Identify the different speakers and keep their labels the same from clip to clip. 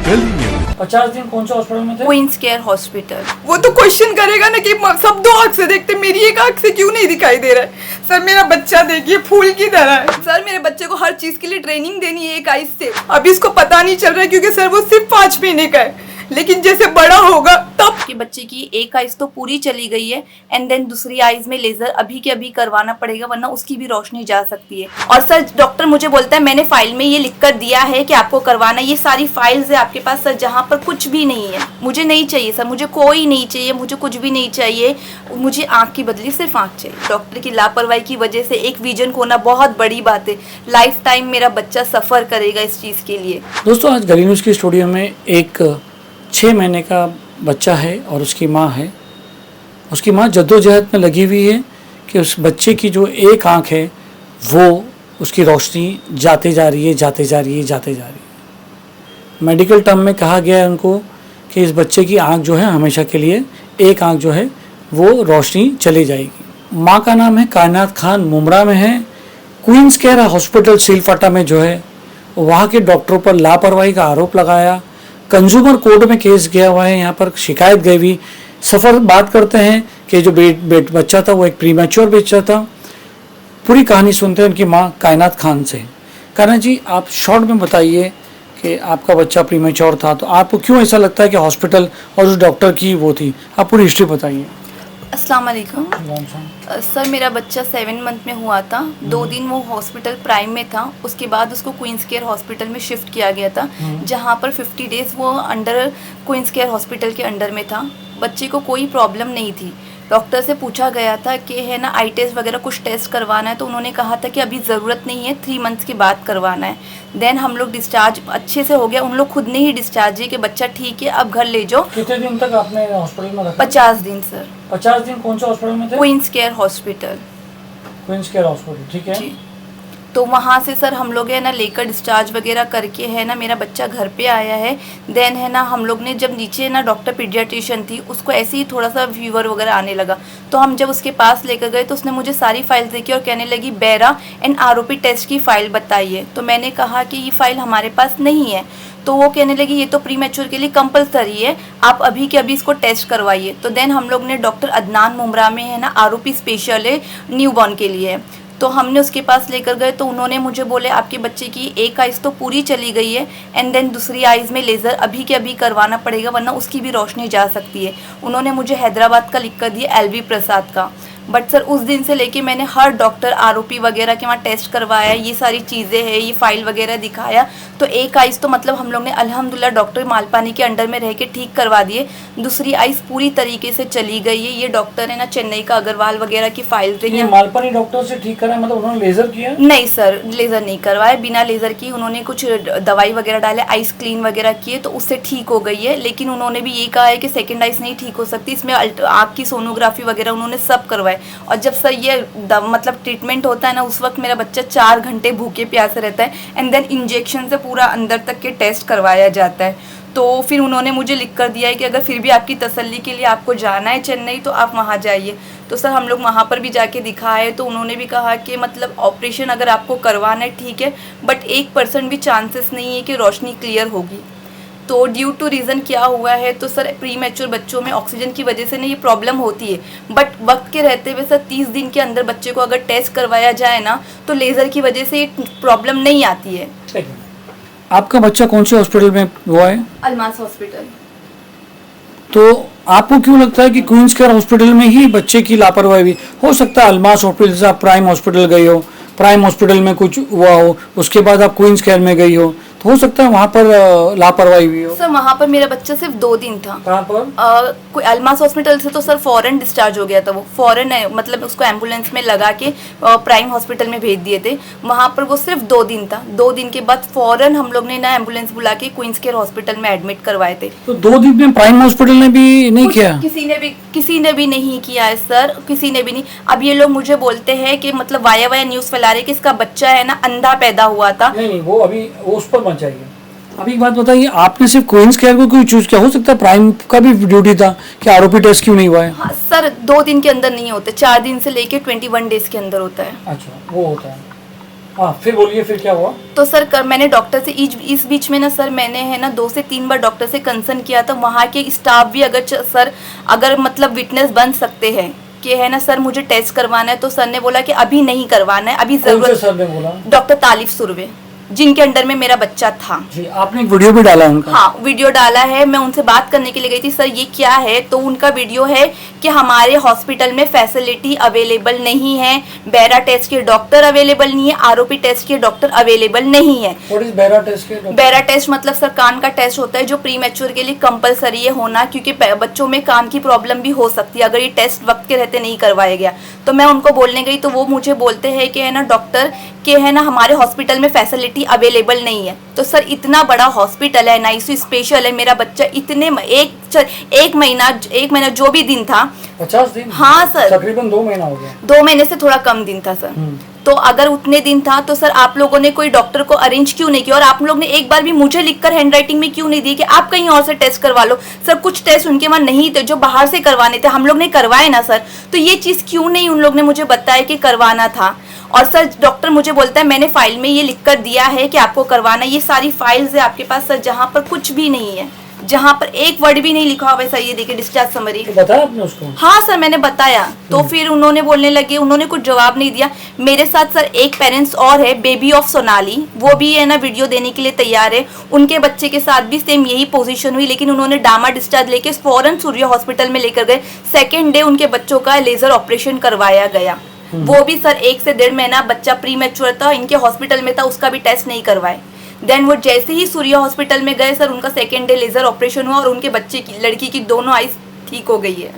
Speaker 1: 50 दिन कौन सा हॉस्पिटल में थे?
Speaker 2: Queens Care Hospital.
Speaker 3: वो तो क्वेश्चन करेगा ना कि सब दो आंख से देखते, मेरी एक आंख से क्यों नहीं दिखाई दे रहा है? सर मेरा बच्चा देखिए फूल की तरह है। सर मेरे बच्चे को हर चीज के लिए ट्रेनिंग देनी है एक आइज से। अभी इसको पता नहीं चल रहा है क्योंकि सर वो सिर्फ 5 महीने का है, लेकिन जैसे बड़ा होगा तब।
Speaker 2: कि बच्चे की एक आइज तो पूरी चली गई है एंड देन दूसरी आइज में लेजर अभी के अभी करवाना पड़ेगा, वरना उसकी भी रोशनी जा सकती है। और सर डॉक्टर मुझे बोलता है मैंने फाइल में ये लिख कर दिया है कि आपको करवाना, ये सारी फाइल्स है आपके पास सर, जहाँ पर कुछ भी नहीं है। मुझे नहीं चाहिए सर, मुझे कोई नहीं चाहिए, मुझे कुछ भी नहीं चाहिए, मुझे आँख की बदली सिर्फ आँख चाहिए। डॉक्टर की लापरवाही की वजह से एक विजन खोना बहुत बड़ी बात है। लाइफ टाइम मेरा बच्चा सफ़र करेगा इस चीज़ के लिए।
Speaker 1: दोस्तों आज गली न्यूज़ की स्टूडियो में एक 6 महीने का बच्चा है और उसकी माँ है। उसकी माँ जद्दोजहद में लगी हुई है कि उस बच्चे की जो एक आंख है वो उसकी रोशनी जाते जा रही है। मेडिकल टर्म में कहा गया है उनको कि इस बच्चे की आंख जो है हमेशा के लिए एक आंख जो है वो रोशनी चली जाएगी। माँ का नाम है कायनात खान, मुमरा में है। क्वींस केयर हॉस्पिटल सीलफाटा में जो है वहाँ के डॉक्टरों पर लापरवाही का आरोप लगाया। कंज्यूमर कोर्ट में केस गया हुआ है, यहाँ पर शिकायत गई हुई। सफ़र बात करते हैं कि जो बच्चा था वो एक प्रीमैच्योर बच्चा था। पूरी कहानी सुनते हैं उनकी माँ कायनात खान से। कायनात जी आप शॉर्ट में बताइए कि आपका बच्चा प्रीमैच्योर था, तो आपको क्यों ऐसा लगता है कि हॉस्पिटल और उस डॉक्टर की वो थी? आप पूरी हिस्ट्री बताइए।
Speaker 2: अस्सलाम वालेकुम सर, मेरा बच्चा 7 मंथ में हुआ था। 2 दिन वो हॉस्पिटल प्राइम में था, उसके बाद उसको क्वींस केयर हॉस्पिटल में शिफ्ट किया गया था, जहाँ पर 50 डेज़ वो अंडर क्वींस केयर हॉस्पिटल के अंडर में था। बच्चे को कोई प्रॉब्लम नहीं थी। डॉक्टर से पूछा गया था कि है ना आई टेस्ट वगैरह कुछ टेस्ट करवाना है, तो उन्होंने कहा था कि अभी ज़रूरत नहीं है, 3 मंथ्स के बाद करवाना है। देन हम लोग डिस्चार्ज अच्छे से हो गया, उन लोग खुद ने ही डिस्चार्ज है कि बच्चा ठीक है अब घर ले जाओ।
Speaker 1: कितने दिन तक आपने हॉस्पिटल में रखा?
Speaker 2: 50 दिन सर।
Speaker 1: 50 दिन कौन सा हॉस्पिटल में थे?
Speaker 2: Queens Care Hospital.
Speaker 1: Queens Care Hospital, ठीक है।
Speaker 2: जी, तो वहाँ से सर हम लोग है ना लेकर डिस्चार्ज वगैरह करके है ना मेरा बच्चा घर पे आया है। देन है ना हम लोग ने जब नीचे ना डॉक्टर पीडियाट्रिशियन थी, उसको ऐसे ही थोड़ा सा फीवर वगैरह आने लगा, तो हम जब उसके पास लेकर गए तो उसने मुझे सारी फाइल्स देखी और कहने लगी बेरा एंड आरओपी टेस्ट की फ़ाइल बताइए। तो मैंने कहा कि ये फ़ाइल हमारे पास नहीं है। तो वो कहने लगी ये तो प्री मैच्योर के लिए कंपलसरी है, आप अभी के अभी इसको टेस्ट करवाइए। तो देन हम लोग ने डॉक्टर अदनान मुमरा में है ना आरओपी स्पेशल है न्यूबॉर्न के लिए, तो हमने उसके पास लेकर गए। तो उन्होंने मुझे बोले आपके बच्चे की एक आइज़ तो पूरी चली गई है एंड देन दूसरी आइज़ में लेज़र अभी के अभी करवाना पड़ेगा, वरना उसकी भी रोशनी जा सकती है। उन्होंने मुझे हैदराबाद का लिख कर दिया, LV प्रसाद का। बट सर उस दिन से लेके मैंने हर डॉक्टर आरओपी वगैरह के वहाँ टेस्ट करवाया, ये सारी चीज़ें हैं, ये फाइल वगैरह दिखाया। तो एक आइज़ तो मतलब हम लोग ने अल्हम्दुलिल्लाह डॉक्टर मालपानी के अंडर में रह के ठीक करवा दिए। दूसरी आइज़ पूरी तरीके से चली गई है। ये डॉक्टर है ना चेन्नई का, अग्रवाल वगैरह की फाइल
Speaker 1: ये मालपानी डॉक्टर से ठीक करा, मतलब उन्होंने लेजर किया?
Speaker 2: नहीं सर, लेज़र नहीं करवाया, बिना लेज़र की उन्होंने कुछ दवाई वगैरह डाले, आइस क्लीन वगैरह किए, तो उससे ठीक हो गई है। लेकिन उन्होंने भी ये कहा है कि सेकेंड आइज़ नहीं ठीक हो सकती, इसमें आँख की सोनोग्राफी वगैरह उन्होंने सब करवाए। और जब सर ये मतलब ट्रीटमेंट होता है ना, उस वक्त मेरा बच्चा 4 घंटे भूखे प्यासे रहता है एंड देन इंजेक्शन से पूरा अंदर तक के टेस्ट करवाया जाता है। तो फिर उन्होंने मुझे लिख कर दिया है कि अगर फिर भी आपकी तसल्ली के लिए आपको जाना है चेन्नई तो आप वहाँ जाइए। तो सर हम लोग वहाँ पर भी जाके दिखाए, तो उन्होंने भी कहा कि मतलब ऑपरेशन अगर आपको करवाना है ठीक है, बट 1% भी चांसेस नहीं है कि रोशनी क्लियर होगी। तो ड्यू टू रीज़न क्या हुआ है, तो सर प्री मैच्योर बच्चों में ऑक्सीजन की वजह से ना ये प्रॉब्लम होती है, बट वक्त के रहते हुए सर 30 दिन के अंदर बच्चे को अगर टेस्ट करवाया जाए ना तो लेज़र की वजह से ये प्रॉब्लम नहीं आती है।
Speaker 1: आपका बच्चा कौन से हॉस्पिटल में हुआ है?
Speaker 2: अलमास हॉस्पिटल।
Speaker 1: तो आपको क्यों लगता है कि क्वींस केयर हॉस्पिटल में ही बच्चे की लापरवाही हुई? हो सकता है अलमास हॉस्पिटल से आप प्राइम हॉस्पिटल गई हो, प्राइम हॉस्पिटल में कुछ हुआ हो, उसके बाद आप क्वींस केयर में गई हो, तो हो सकता है वहाँ पर लापरवाही हुई हो।
Speaker 2: सर वहाँ पर मेरा बच्चा सिर्फ 2 दिन था।
Speaker 1: कहाँ पर?
Speaker 2: कोई अलमास हॉस्पिटल से तो सर फॉरेन डिस्चार्ज हो गया था, वो फॉरेन है, मतलब उसको एम्बुलेंस में लगा के प्राइम हॉस्पिटल में भेज दिए थे। वहाँ पर वो सिर्फ 2 दिन था। 2 दिन के बाद फॉरेन हम लोग ने ना एम्बुलेंस बुला के क्वींस केयर हॉस्पिटल में एडमिट करवाए थे।
Speaker 1: तो 2 दिन में प्राइम हॉस्पिटल ने भी नहीं किया?
Speaker 2: किसी ने भी नहीं किया है सर, किसी ने भी नहीं। अब ये लोग मुझे बोलते हैं कि मतलब वाया न्यूज़ फैला रहे कि इसका बच्चा है ना अंधा पैदा हुआ था।
Speaker 1: नहीं, वो अभी वो उस पर मत जाइए। अभी एक बात बताइए, आपने सिर्फ क्वींस केयर को क्यों चूज किया? हो सकता है प्राइम का भी ड्यूटी था कि आरओपी टेस्ट क्यों नहीं हुआ है?
Speaker 2: हाँ सर, 2 दिन के अंदर नहीं होते, 4 दिन से लेके 21 डेज के अंदर होता है।
Speaker 1: अच्छा, वो होता है। हाँ फिर बोलिए, फिर क्या हुआ?
Speaker 2: तो सर मैंने डॉक्टर से इस बीच में ना सर मैंने है ना 2 से 3 बार डॉक्टर से कंसर्न किया था। वहाँ के स्टाफ भी अगर मतलब विटनेस बन सकते हैं कि है ना सर मुझे टेस्ट करवाना है, तो सर ने बोला कि अभी नहीं करवाना है, अभी
Speaker 1: कौन से
Speaker 2: जरूरत।
Speaker 1: सर ने बोला?
Speaker 2: डॉक्टर तालिफ सुरवे, जिनके अंडर में मेरा बच्चा था।
Speaker 1: जी, आपने एक वीडियो भी डाला उनका?
Speaker 2: हाँ वीडियो डाला है। मैं उनसे बात करने के लिए गई थी, सर ये क्या है, तो उनका वीडियो है कि हमारे हॉस्पिटल में फैसिलिटी अवेलेबल नहीं है, बेरा टेस्ट के डॉक्टर अवेलेबल नहीं है, आरओपी टेस्ट के डॉक्टर अवेलेबल नहीं है।
Speaker 1: व्हाट इज बेरा टेस्ट के?
Speaker 2: बेरा टेस्ट मतलब सर कान का टेस्ट होता है जो प्री मैच्योर के लिए कंपलसरी है होना, क्योंकि बच्चों में कान की प्रॉब्लम भी हो सकती है अगर ये टेस्ट वक्त के रहते नहीं करवाया गया। तो मैं उनको बोलने गई तो वो मुझे बोलते हैं कि है ना डॉक्टर के है ना हमारे हॉस्पिटल में फैसिलिटी अवेलेबल नहीं है। तो सर इतना बड़ा हॉस्पिटल है, नाइसू स्पेशल है, मेरा बच्चा इतने एक महीना जो भी दिन था
Speaker 1: 50 दिन?
Speaker 2: हाँ सर,
Speaker 1: तकरीबन 2 महीना हो गया।
Speaker 2: 2 महीने से थोड़ा कम दिन था सर। तो अगर उतने दिन था तो सर आप लोगों ने कोई डॉक्टर को अरेंज क्यों नहीं किया, और आप लोग ने एक बार भी मुझे लिखकर हैंडराइटिंग में क्यों नहीं दी कि आप कहीं और से टेस्ट करवा लो। सर कुछ टेस्ट उनके वहां नहीं थे जो बाहर से करवाने थे, हम लोग ने करवाए ना सर। तो ये चीज क्यों नहीं उन लोग ने मुझे बताया कि करवाना था। और सर डॉक्टर मुझे बोलता है मैंने फाइल में ये लिख कर दिया है कि आपको करवाना, ये सारी फाइल्स है आपके पास सर, जहाँ पर कुछ भी नहीं है, जहाँ पर एक वर्ड भी नहीं लिखा हुआ है सर। ये देखिए डिस्चार्ज समरी।
Speaker 1: तो बताया आपने उसको?
Speaker 2: हाँ सर मैंने बताया। तो फिर उन्होंने बोलने लगे, उन्होंने कुछ जवाब नहीं दिया। मेरे साथ सर एक पेरेंट्स और है, बेबी ऑफ सोनाली, वो भी है ना वीडियो देने के लिए तैयार है। उनके बच्चे के साथ भी सेम यही पोजीशन हुई, लेकिन उन्होंने डामा डिस्चार्ज लेके फौरन सूर्य हॉस्पिटल में लेकर गए। सेकेंड डे उनके बच्चों का लेजर ऑपरेशन करवाया गया। वो भी सर 1 से 1.5 महीना बच्चा प्री मैच्योर था, इनके हॉस्पिटल में था, उसका भी टेस्ट नहीं करवाए। देन वो जैसे ही सूर्य हॉस्पिटल में गए सर, उनका सेकेंड डे लेजर ऑपरेशन हुआ और उनके बच्चे की, लड़की की दोनों आईज ठीक हो गई है।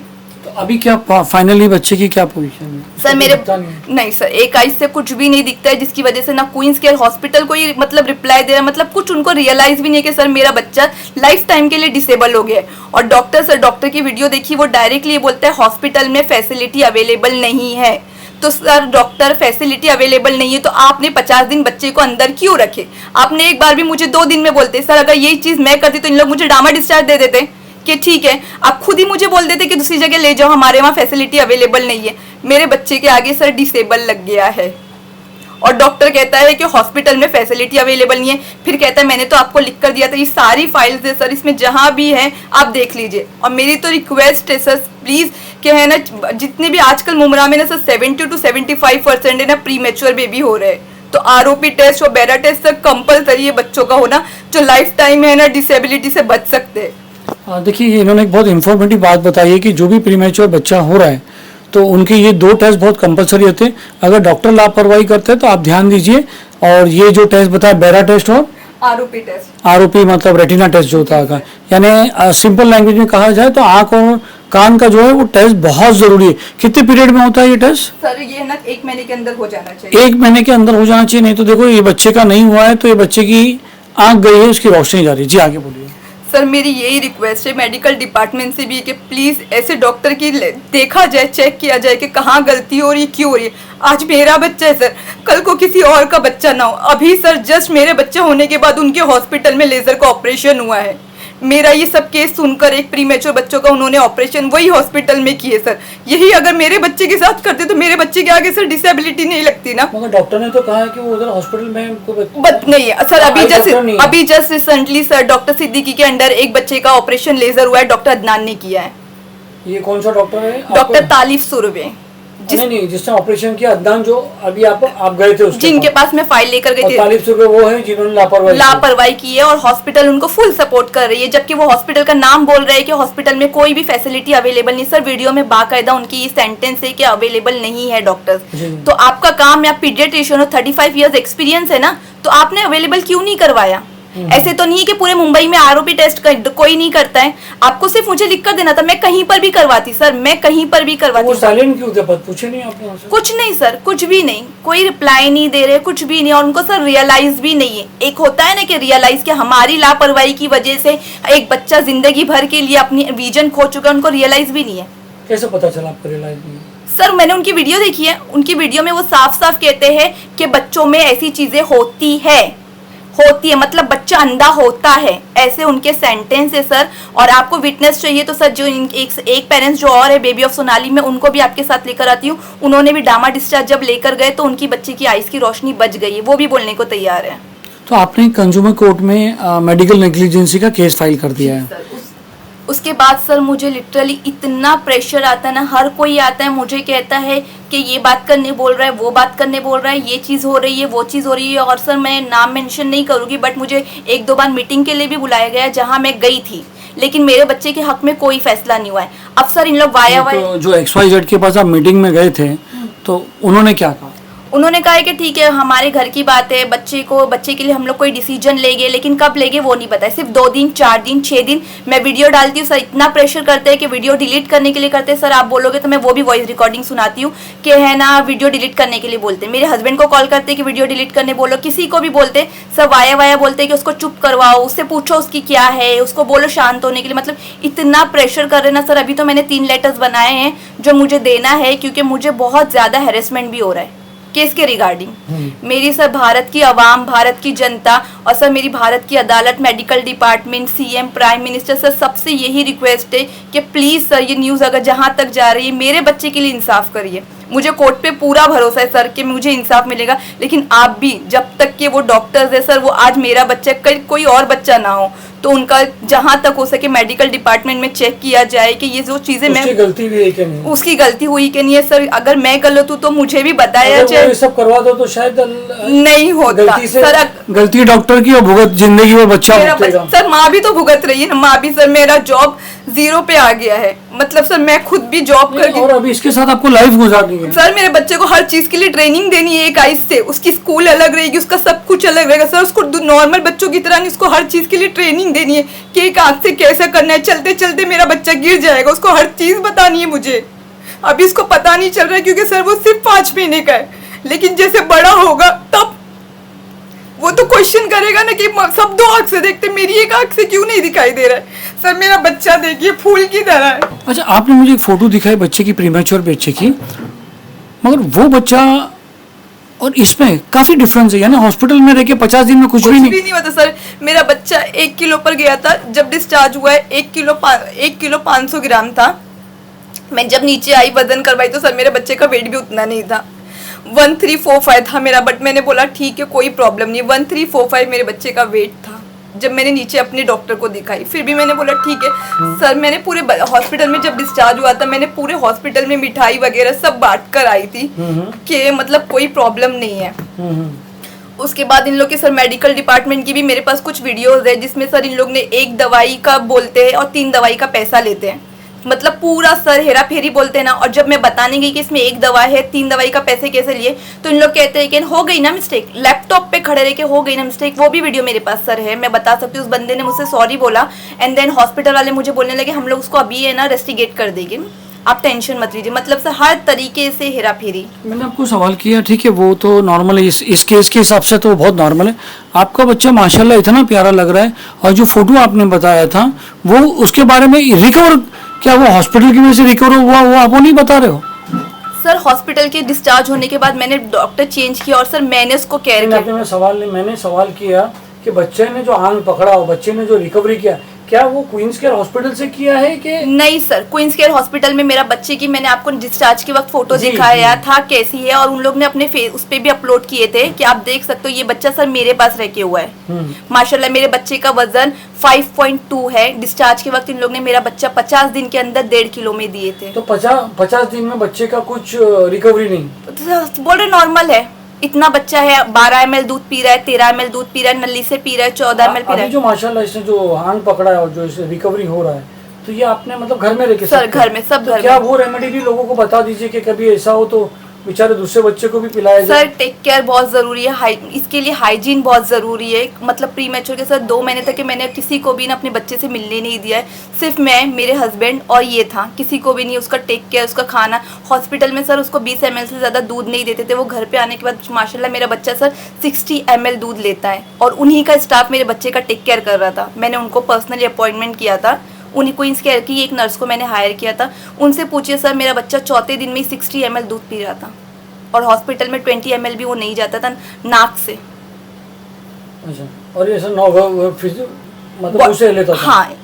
Speaker 1: तो अभी क्या फाइनली बच्चे की क्या पोजीशन है?
Speaker 2: सर मेरे नहीं सर, एक आईज से कुछ भी नहीं दिखता है, जिसकी वजह से ना क्वींस केयर हॉस्पिटल को ये मतलब रिप्लाई दे रहा है, मतलब कुछ उनको रियलाइज भी नहीं है कि सर मेरा बच्चा लाइफ टाइम के लिए डिसेबल हो गया है। और डॉक्टर की वीडियो देखी, वो डायरेक्टली ये बोलता है हॉस्पिटल में फैसिलिटी अवेलेबल नहीं है। तो सर डॉक्टर फैसिलिटी अवेलेबल नहीं है तो आपने 50 दिन बच्चे को अंदर क्यों रखे? आपने एक बार भी मुझे 2 दिन में बोलते सर अगर यही चीज मैं करती तो इन लोग मुझे डामा डिस्चार्ज दे देते कि ठीक है। आप खुद ही मुझे बोल देते कि दूसरी जगह ले जाओ, हमारे वहाँ फैसिलिटी अवेलेबल नहीं है। मेरे बच्चे के आगे सर डिसेबल लग गया है और डॉक्टर कहता है कि हॉस्पिटल में फैसिलिटी अवेलेबल नहीं है। फिर कहता है मैंने तो आपको लिख कर दिया था, ये सारी फाइल्स है सर, इसमें जहाँ भी है आप देख लीजिए। और मेरी तो रिक्वेस्ट है सर प्लीज कि है ना जितने भी आजकल मुमरा में ना सर 70 to 75% है ना प्री मैच्योर बेबी हो रहे हैं, तो आरओपी टेस्ट और बेरा टेस्ट सर कंपलसरी है बच्चों का होना, जो लाइफ टाइम है ना डिसेबिलिटी से बच सकते हैं।
Speaker 1: देखिए इन्होंने एक बहुत इंफॉर्मेटिव बात बताई है कि जो भी प्रीमेच्योर बच्चा हो रहा है तो उनके ये 2 टेस्ट बहुत कंपलसरी होते हैं। अगर डॉक्टर लापरवाही करते हैं तो आप ध्यान दीजिए। और ये जो टेस्ट बताया बेरा टेस्ट और
Speaker 3: आरओपी टेस्ट,
Speaker 1: आरओपी मतलब रेटिना टेस्ट जो होता है, यानी सिंपल लैंग्वेज में कहा जाए तो आंख और कान का जो है वो टेस्ट बहुत जरूरी है। कितने पीरियड में होता है ये टेस्ट?
Speaker 3: सर ये ना 1 महीने के अंदर हो जाना चाहिए।
Speaker 1: 1 महीने के अंदर हो जाना चाहिए, नहीं तो देखो ये बच्चे का नहीं हुआ है तो ये बच्चे की आंख गई है, उसकी रोशनी जा रही है। जी आगे बोलिए।
Speaker 3: सर मेरी यही रिक्वेस्ट है मेडिकल डिपार्टमेंट से भी कि प्लीज़ ऐसे डॉक्टर की देखा जाए, चेक किया जाए कि कहाँ गलती हो रही है, क्यों हो रही है। आज मेरा बच्चा है सर, कल को किसी और का बच्चा ना हो। अभी सर जस्ट मेरे बच्चे होने के बाद उनके हॉस्पिटल में लेजर का ऑपरेशन हुआ है। मेरा ये सब केस सुनकर एक प्रीमेच्योर बच्चों का उन्होंने ऑपरेशन वही हॉस्पिटल में किए सर। यही अगर मेरे बच्चे के साथ करते तो मेरे बच्चे के आगे सर डिसेबिलिटी नहीं लगती ना।
Speaker 1: मगर डॉक्टर ने तो कहा है कि वो उधर हॉस्पिटल में
Speaker 3: नहीं है सर। अभी just recently sir doctor Siddiqui के अंडर एक बच्चे का ऑपरेशन लेजर हुआ है, डॉक्टर अदनान ने किया है।
Speaker 1: ये कौन सा डॉक्टर है?
Speaker 3: डॉक्टर तालिफ सुरवे।
Speaker 1: नहीं जिसने ऑपरेशन किया अदनान, जो अभी आप गए थे उसके
Speaker 3: जिनके पास मैं फाइल लेकर गई थी।
Speaker 1: तालिफ सुरवे वो है जिन्होंने
Speaker 3: लापरवाही की है और हॉस्पिटल उनको फुल सपोर्ट कर रही है, जबकि वो हॉस्पिटल का नाम बोल रहे हैं कि हॉस्पिटल में कोई भी फैसिलिटी अवेलेबल नहीं। सर वीडियो में बाकायदा उनकी ये सेंटेंस है कि अवेलेबल नहीं है डॉक्टर्स। तो आपका काम है, आप पीडियाट्रिशियन हो, 35 इयर्स एक्सपीरियंस है ना, तो आपने अवेलेबल क्यों नहीं करवाया? ऐसे तो नहीं है कि पूरे मुंबई में आरओपी टेस्ट कोई नहीं करता है। आपको सिर्फ मुझे लिख कर देना था, मैं कहीं पर भी करवाती सर, मैं कहीं पर भी करवाती।
Speaker 1: वो साइलेंट क्यों थे? पूछे नहीं आपने उनसे?
Speaker 2: कुछ नहीं सर, कुछ भी नहीं, कोई रिप्लाई नहीं दे रहे, कुछ भी नहीं। और उनको सर रियलाइज भी नहीं है। एक होता है ना कि रियलाइज कि हमारी लापरवाही की वजह से एक बच्चा जिंदगी भर के लिए अपनी विजन खो चुका है, उनको रियलाइज भी नहीं है।
Speaker 1: कैसे पता चला आपको रियलाइज नहीं?
Speaker 2: सर मैंने उनकी वीडियो देखी है, उनकी वीडियो में वो साफ साफ कहते हैं कि बच्चों में ऐसी चीजें होती है। होती है, मतलब बच्चा अंधा होता है, ऐसे उनके सेंटेंस है सर। और आपको विटनेस चाहिए तो सर जो एक पेरेंट्स जो और है बेबी ऑफ सोनाली में, उनको भी आपके साथ लेकर आती हूँ। उन्होंने भी डामा डिस्चार्ज जब लेकर गए तो उनकी बच्चे की आइज की रोशनी बच गई है, वो भी बोलने को तैयार है।
Speaker 1: तो आपने कंज्यूमर कोर्ट में मेडिकल नेग्लिजेंसी का केस फाइल कर दिया है।
Speaker 2: उसके बाद सर मुझे लिटरली इतना प्रेशर आता है ना, हर कोई आता है मुझे कहता है कि ये बात करने बोल रहा है, वो बात करने बोल रहा है, ये चीज़ हो रही है, वो चीज़ हो रही है। और सर मैं नाम मेंशन नहीं करूँगी, बट मुझे 1-2 बार मीटिंग के लिए भी बुलाया गया जहाँ मैं गई थी, लेकिन मेरे बच्चे के हक में कोई फैसला नहीं हुआ है। अब सर इन लोग वाया
Speaker 1: तो जो XYZ के पास आप मीटिंग में गए थे तो उन्होंने क्या कहा?
Speaker 2: उन्होंने कहा है कि ठीक है हमारे घर की बात है, बच्चे के लिए हम लोग कोई डिसीजन लेंगे, लेकिन कब लेंगे वो नहीं पता है। सिर्फ 2 दिन 4 दिन 6 दिन मैं वीडियो डालती हूँ सर, इतना प्रेशर करते हैं कि वीडियो डिलीट करने के लिए करते हैं। सर आप बोलोगे तो मैं वो भी वॉइस रिकॉर्डिंग सुनाती हूँ कि है ना वीडियो डिलीट करने के लिए बोलते हैं। मेरे हस्बैंड को कॉल करते हैं कि वीडियो डिलीट करने बोलो, किसी को भी बोलते सर वाया बोलते हैं कि उसको चुप करवाओ, उससे पूछो उसकी क्या है, उसको बोलो शांत होने के लिए। मतलब इतना प्रेशर कर रहे ना सर। अभी तो मैंने 3 लेटर्स बनाए हैं जो मुझे देना है, क्योंकि मुझे बहुत ज़्यादा हैरेसमेंट भी हो रहा है केस के रिगार्डिंग। मेरी सर भारत की आवाम, भारत की जनता और सर मेरी भारत की अदालत, medical department, CM, prime minister sir सबसे यही रिक्वेस्ट है कि प्लीज़ सर ये न्यूज़ अगर जहाँ तक जा रही है मेरे बच्चे के लिए इंसाफ करिए। मुझे कोर्ट पे पूरा भरोसा है सर कि मुझे इंसाफ मिलेगा, लेकिन आप भी जब तक कि वो डॉक्टर्स है सर, वो आज मेरा बच्चा कल कोई और बच्चा ना हो, तो उनका जहाँ तक हो सके मेडिकल डिपार्टमेंट में चेक किया जाए कि ये जो चीज़ें मैं
Speaker 1: गलती भी है कि नहीं,
Speaker 2: उसकी गलती हुई कि नहीं है। सर अगर मैं गलत हूँ तो मुझे भी बताया जाए।
Speaker 1: ये सब करवा दो तो शायद
Speaker 2: नहीं होता सर।
Speaker 1: गलती डॉक्टर की और भुगत जिंदगी में बच्चा भुगतेगा।
Speaker 2: सर माँ भी तो भुगत रही है ना, माँ भी। सर मेरा जॉब 0 पे आ गया है, मतलब सर मैं खुद भी जॉब करके,
Speaker 1: और अभी इसके साथ आपको लाइफ गुजारनी है।
Speaker 2: सर मेरे बच्चे को हर चीज के लिए ट्रेनिंग देनी है एक आइज से, उसकी स्कूल अलग रहेगी, उसका सब कुछ अलग रहेगा सर। उसको नॉर्मल बच्चों की तरह नहीं, उसको हर चीज के लिए ट्रेनिंग देनी है कि एक आंख से कैसे करना है, चलते चलते मेरा बच्चा गिर जाएगा, उसको हर चीज बतानी है मुझे। अभी इसको पता नहीं चल रहा है क्योंकि सर वो सिर्फ 5 महीने का है, लेकिन जैसे बड़ा होगा तब वो तो क्वेश्चन करेगा ना कि सब 2 आंख से देखते, मेरी एक आंख से क्यों नहीं दिखाई दे रहा है। सर मेरा बच्चा देखिए फूल की तरह है।
Speaker 1: अच्छा, आपने मुझे एक फोटो दिखाई बच्चे की, प्रीमेच्योर बच्चे की, मगर वो बच्चा और इसमें काफी डिफरेंस है। यानी हॉस्पिटल में रह के 50 दिन में कुछ भी नहीं
Speaker 2: होता सर। मेरा बच्चा 1 किलो पर गया था जब डिस्चार्ज हुआ है, 1 किलो 500 ग्राम था। मैं जब नीचे आई वजन करवाई तो सर मेरे बच्चे का वेट भी उतना नहीं था, 1345 था मेरा। बट मैंने बोला ठीक है कोई प्रॉब्लम नहीं, 1345 मेरे बच्चे का वेट था जब मैंने नीचे अपने डॉक्टर को दिखाई। फिर भी मैंने बोला ठीक है सर। मैंने पूरे हॉस्पिटल में जब डिस्चार्ज हुआ था मैंने पूरे हॉस्पिटल में मिठाई वगैरह सब बांट कर आई थी कि मतलब कोई प्रॉब्लम नहीं है। उसके बाद इन लोग के सर मेडिकल डिपार्टमेंट की भी मेरे पास कुछ वीडियोस है जिसमें सर इन लोग ने 1 दवाई का बोलते हैं और 3 दवाई का पैसा लेते हैं, मतलब पूरा सर हेरा फेरी बोलते हैं ना। और जब मैं बताने गई कि इसमें 1 दवा है, 3 दवाई का पैसे कैसे लिए, तो इन लोग कहते हैं कि हो गई ना मिस्टेक, लैपटॉप पे खड़े रह के हो गई ना मिस्टेक। वो भी वीडियो मेरे पास सर है, मैं बता सकती हूँ। उस बंदे ने मुझसे सॉरी बोला एंड देन हॉस्पिटल वाले मुझे बोलने लगे हम लोग उसको अभी है ना इन्वेस्टिगेट कर देंगे, आप टेंशन मत लीजिए। मतलब सर हर तरीके से हेरा फेरी।
Speaker 1: मैंने आपको सवाल किया, ठीक है वो तो नॉर्मल है, इस केस के हिसाब से तो बहुत नॉर्मल है। आपका बच्चा माशाल्लाह इतना प्यारा लग रहा है, और जो फोटो आपने बताया था वो उसके बारे में रिकवर, क्या वो हॉस्पिटल की वजह से रिकवर हुआ, वो आप नहीं बता रहे हो?
Speaker 2: सर हॉस्पिटल के डिस्चार्ज होने के बाद मैंने डॉक्टर चेंज किया और सर मैंने उसको केयर किया।
Speaker 1: मैंने सवाल किया कि बच्चे ने जो आंख पकड़ा हो, बच्चे ने जो रिकवरी किया, क्या वो क्वींस केयर हॉस्पिटल से किया है कि
Speaker 2: नहीं? सर क्वींस केयर हॉस्पिटल में मेरा बच्चे की मैंने आपको डिस्चार्ज के वक्त फोटो दिखाया था कैसी है, और उन लोग ने अपने फेस उस पे भी अपलोड किए थे कि आप देख सकते हो ये बच्चा सर मेरे पास रह के हुआ है। माशाल्लाह मेरे बच्चे का वजन 5.2 है। डिस्चार्ज के वक्त इन लोग ने मेरा बच्चा 50 दिन के अंदर 1.5 किलो में दिए थे।
Speaker 1: तो 50 दिन में बच्चे का कुछ रिकवरी नहीं?
Speaker 2: बोल रहे नॉर्मल है, इतना बच्चा है 12 ml दूध पी रहा है, 13 ml दूध पी रहा है, नली से पी रहा है, 14 ml पी रहा है।
Speaker 1: जो माशाल्लाह इसने जो आंख पकड़ा है और जो इसे रिकवरी हो रहा है, तो ये आपने मतलब घर में रह के
Speaker 2: सर घर में सब घर
Speaker 1: क्या वो रेमेडी भी लोगों को बता दीजिए कि कभी ऐसा हो तो बेचारे दूसरे बच्चे को भी पिलाया जाए।
Speaker 2: सर टेक केयर बहुत जरूरी है, इसके लिए हाइजीन बहुत जरूरी है। मतलब प्री मैच्योर के सर 2 महीने तक मैंने किसी को भी ना अपने बच्चे से मिलने नहीं दिया है, सिर्फ मैं, मेरे हस्बैंड और ये था, किसी को भी नहीं। उसका टेक केयर, उसका खाना, हॉस्पिटल में सर उसको 20 ml से ज़्यादा दूध नहीं देते थे। वो घर पे आने के बाद माशाल्लाह मेरा बच्चा सर 60 ml दूध लेता है, और उन्हीं का स्टाफ मेरे बच्चे का टेक केयर कर रहा था। मैंने उनको पर्सनली अपॉइंटमेंट किया था, उन्हीं क्वींस केयर की एक नर्स को मैंने हायर किया था। उनसे पूछिए सर मेरा बच्चा 4थे दिन में 60 ml दूध पी रहा था, और हॉस्पिटल में 20 ml भी वो नहीं जाता था नाक से।
Speaker 1: अच्छा। और ये सब मतलब उसे लेता था।
Speaker 2: हाँ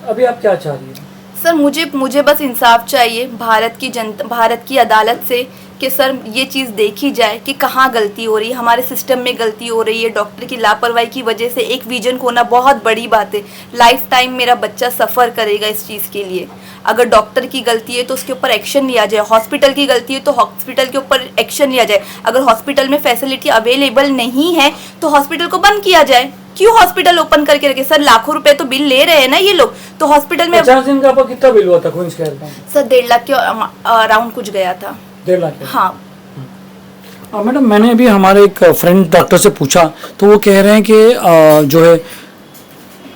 Speaker 1: अभी आप क्या चाह रही हैं?
Speaker 2: सर, मुझे बस इंसाफ चाहिए भारत की जनता, भारत की अदालत से कि सर ये चीज़ देखी जाए कि कहाँ गलती हो रही है, हमारे सिस्टम में गलती हो रही है। डॉक्टर की लापरवाही की वजह से एक विजन खोना बहुत बड़ी बात है। लाइफ टाइम मेरा बच्चा सफ़र करेगा इस चीज़ के लिए। अगर डॉक्टर की गलती है तो उसके ऊपर एक्शन लिया जाए, हॉस्पिटल की गलती है तो हॉस्पिटल के ऊपर एक्शन लिया जाए। अगर हॉस्पिटल में फैसिलिटी अवेलेबल नहीं है तो हॉस्पिटल को बंद किया जाए। क्यों हॉस्पिटल ओपन करके रखे? सर लाखों रुपए तो बिल ले रहे हैं ना ये लोग, तो हॉस्पिटल में
Speaker 1: 50 दिन का आपका कितना बिल हुआ था क्वींस केयर का?
Speaker 2: सर 1.5 लाख के अराउंड कुछ गया था।
Speaker 1: 1.5 लाख?
Speaker 2: हाँ
Speaker 1: मैडम, मैंने अभी हमारे एक फ्रेंड डॉक्टर से पूछा तो वो कह रहे हैं कि जो है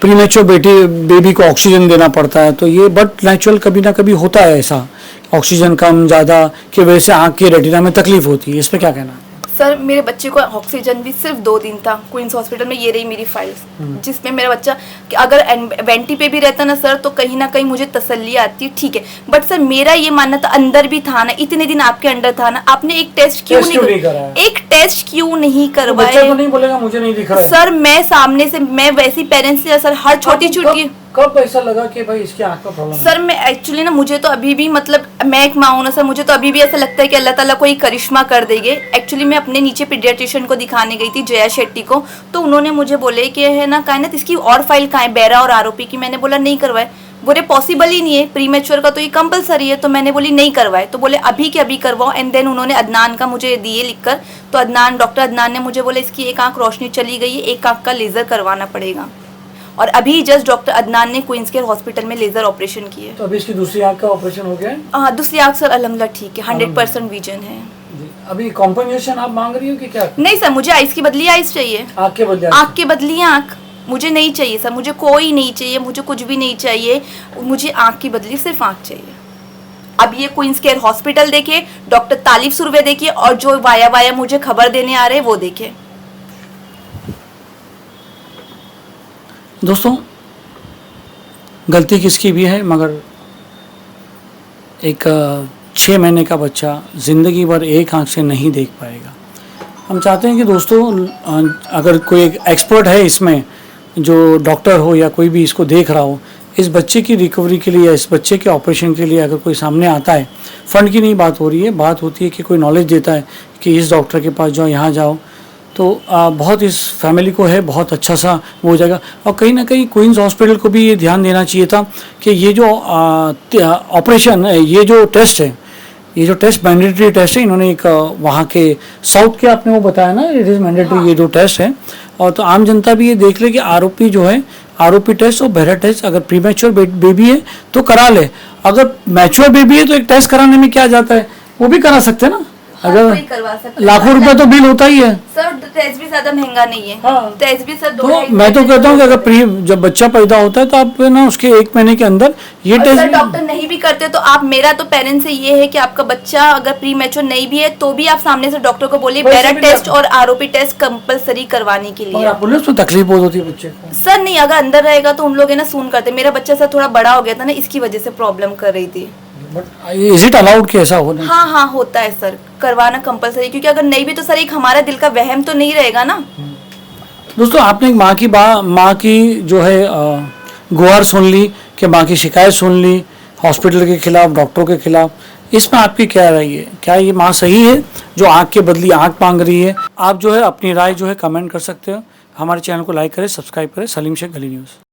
Speaker 1: प्रीमेच्योर बेबी को ऑक्सीजन देना पड़ता है, तो ये बट नेचुरल कभी ना कभी होता है ऐसा, ऑक्सीजन कम ज़्यादा की वजह से आँख की रेटिना में तकलीफ होती है, इस पर क्या कहना है?
Speaker 2: सर मेरे बच्चे को ऑक्सीजन भी सिर्फ 2 दिन था क्वींस हॉस्पिटल में। ये रही मेरी फाइल्स जिसमें मेरा बच्चा कि अगर वेंटी पे भी रहता ना सर तो कहीं ना कहीं मुझे तसल्ली आती, ठीक है। बट सर मेरा ये मानना था, अंदर भी था ना, इतने दिन आपके अंडर था ना, आपने एक टेस्ट क्यों नहीं कराया? एक टेस्ट क्यों नहीं करवाया?
Speaker 1: बच्चा तो नहीं बोलेगा मुझे नहीं दिख रहा है।
Speaker 2: सर मैं सामने से, मैं वैसी पेरेंट्स से सर हर छोटी छोटी
Speaker 1: कब ऐसा लगा कि भाई इसकी आँख का प्रॉब्लम है?
Speaker 2: सर मैं एक्चुअली ना, मुझे तो अभी भी मतलब मैं एक माँ हूं ना सर, मुझे तो अभी भी ऐसा लगता है कि अल्लाह ताला कोई करिश्मा कर देंगे। एक्चुअली मैं अपने नीचे पीडियाट्रिशियन को दिखाने गई थी, जया शेट्टी को, तो उन्होंने मुझे बोले कि है ना कायनात इसकी और फाइल कहाँ है, बेरा और आरोपी की। मैंने बोला नहीं करवाए। बोले पॉसिबल ही नहीं है, प्रीमेच्योर का तो ये कंपलसरी है। तो मैंने बोली नहीं करवाए, तो बोले अभी के अभी करवाओ। एंड देन उन्होंने अदनान का मुझे दिए लिखकर, तो डॉक्टर अदनान ने मुझे बोला इसकी एक आँख रोशनी चली गई है, एक आँख का लेजर करवाना पड़ेगा। और अभी जस्ट डॉक्टर अदनान ने क्वींस केयर हॉस्पिटल में लेजर ऑपरेशन किए।
Speaker 1: तो अभी इसकी दूसरी आँख का ऑपरेशन हो गया है?
Speaker 2: हाँ दूसरी आँख सर अल्हम्दुलिल्लाह ठीक है, 100% विजन है।
Speaker 1: अभी कॉम्पनसेशन आप मांग रही हो कि क्या?
Speaker 2: नहीं सर, मुझे आइस की बदली आइस चाहिए।
Speaker 1: आँख के बदले?
Speaker 2: आँख के बदली आँख मुझे नहीं चाहिए सर, मुझे कोई नहीं चाहिए, मुझे कुछ भी नहीं चाहिए, मुझे आँख की बदली सिर्फ आँख चाहिए। अब ये क्वींस केयर हॉस्पिटल देखे, डॉक्टर तालिब सुरवे देखिए, और जो वाया मुझे खबर देने आ रहे हैं वो देखे।
Speaker 1: दोस्तों गलती किसकी भी है, मगर एक 6 महीने का बच्चा ज़िंदगी भर एक आँख से नहीं देख पाएगा। हम चाहते हैं कि दोस्तों अगर कोई एक एक्सपर्ट है इसमें, जो डॉक्टर हो या कोई भी इसको देख रहा हो, इस बच्चे की रिकवरी के लिए या इस बच्चे के ऑपरेशन के लिए अगर कोई सामने आता है, फ़ंड की नहीं बात हो रही है, बात होती है कि कोई नॉलेज देता है कि इस डॉक्टर के पास जाओ, यहाँ जाओ, तो बहुत इस फैमिली को है बहुत अच्छा सा वो हो जाएगा। और कहीं ना कहीं क्वींस हॉस्पिटल को भी ये ध्यान देना चाहिए था कि ये जो ऑपरेशन, ये जो टेस्ट है, ये जो टेस्ट मैंडेटरी टेस्ट है, इन्होंने एक वहाँ के साउथ के आपने वो बताया ना, इट इज़ मैंडेटरी ये जो टेस्ट है। और तो आम जनता भी ये देख ले कि आरोपी जो है, आरोपी टेस्ट और बेरा टेस्ट अगर प्रीमेच्योर बेबी है तो करा ले, अगर मैच्योर बेबी है तो एक टेस्ट कराने में क्या जाता है, वो भी करा सकते हैं ना। अगर लाखों रुपए तो बिल होता ही है
Speaker 2: सर, टेस्ट भी ज्यादा महंगा नहीं है।
Speaker 1: हाँ।
Speaker 2: टेस्ट भी सर
Speaker 1: तो मैं तो कहता हूँ कि अगर जब बच्चा पैदा होता है तो आप ना उसके 1 महीने के अंदर ये टेस्ट,
Speaker 2: सर डॉक्टर नहीं भी करते तो आप, मेरा तो पेरेंट्स से ये है कि आपका बच्चा अगर प्री मैच्योर नहीं भी है तो भी आप सामने से डॉक्टर को बोलिए बेरा टेस्ट और आरोपी टेस्ट कंपलसरी करवाने के लिए।
Speaker 1: आप बोले उसमें तकलीफ बहुत होती है बच्चे को?
Speaker 2: सर नहीं, अगर अंदर रहेगा तो उन लोग है ना सुन करते। मेरा बच्चा सर थोड़ा बड़ा हो गया था ना, इसकी वजह से प्रॉब्लम कर रही थी।
Speaker 1: इज इट अलाउड कि ऐसा हो?
Speaker 2: हाँ हाँ होता है सर, करवाना कंपलसरी, क्योंकि अगर नहीं भी तो सर एक हमारा दिल का वहम तो नहीं रहेगा ना।
Speaker 1: दोस्तों आपने एक माँ की जो है गुहार सुन ली, कि माँ की शिकायत सुन ली हॉस्पिटल के खिलाफ, डॉक्टरों के खिलाफ, इसमें आपकी क्या राय है? क्या ये माँ सही है जो आँख के बदली आँख मांग रही है? आप जो है अपनी राय जो है कमेंट कर सकते हो। हमारे चैनल को लाइक करें, सब्सक्राइब करें। सलीम शेख गली न्यूज़।